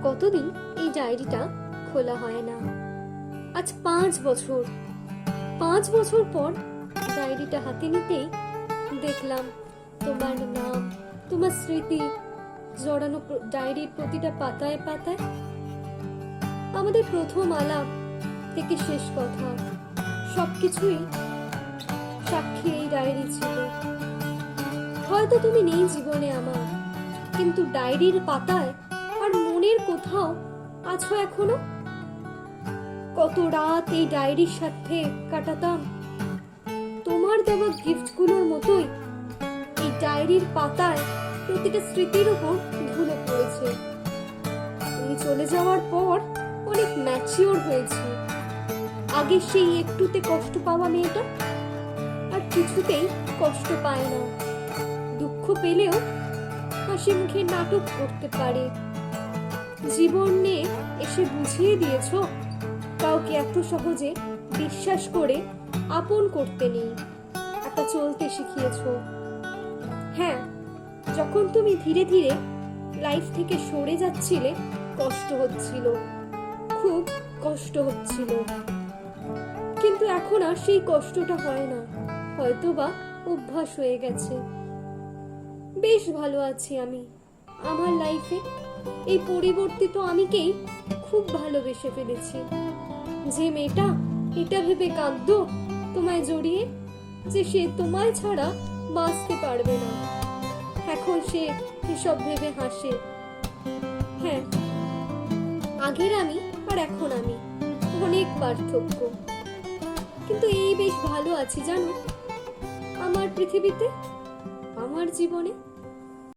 কতদিন এই ডায়েরিটা খোলা হয় না। আজ 5 বছর। 5 বছর পর ডায়েরিটা হাতে নিতেই দেখলাম তোমার নাম, তোমার স্মৃতি জড়ানো ডায়েরির প্রতিটা পাতায় পাতায়। আমাদের প্রথম আলাপ থেকে শেষ কথা সবকিছুই সাক্ষী এই ডায়েরি ছিল। হয়তো তুমি নেই জীবনে আমার, কিন্তু ডায়েরির পাতায় আর মনের কোথাও আছো এখনো। কত রাত এই ডায়েরির সাথে কাটাতাম। তোমার দেওয়া গিফটগুলোর মতোই এই ডায়েরির পাতায় প্রতিটা স্মৃতির উপর ধুলো পড়েছে। তুমি চলে যাওয়ার পর অনেক ম্যাচিওর হয়েছি। আগে সেই একটুতে কষ্ট পাওয়া মেয়েটা আর কিছুতেই কষ্ট পায় না। দুঃখ পেলেও হাসি মুখে নাটক করতে পারে। জীবন নিয়ে এসে বুঝিয়ে দিয়েছো কাউকে এত সহজে বিশ্বাস করে আপন করতে নেই, একা চলতে শিখিয়েছো। হ্যাঁ, যখন তুমি ধীরে ধীরে লাইফ থেকে সরে যাচ্ছিলে কষ্ট হচ্ছিল, খুব কষ্ট হচ্ছিল, কিন্তু এখন আর সেই কষ্টটা হয় না। হয়তোবা অভ্যাস হয়ে গেছে। বেশ ভালো আছি আমি আমার লাইফে। এই পরিবর্তিত আমিকেই খুব ভালোবেসে ফেলেছি। যে মেয়েটা এটা ভেবে কাঁদতো তোমায় জড়িয়ে যে সে তোমায় ছাড়া বাঁচতে পারবে না, এখন সে এসব ভেবে হাসে। হ্যাঁ, আগের আমি আর এখন আমি অনেক পার্থক্য, কিন্তু এই বেশ ভালো আছি জানো, আমার পৃথিবীতে, আমার জীবনে।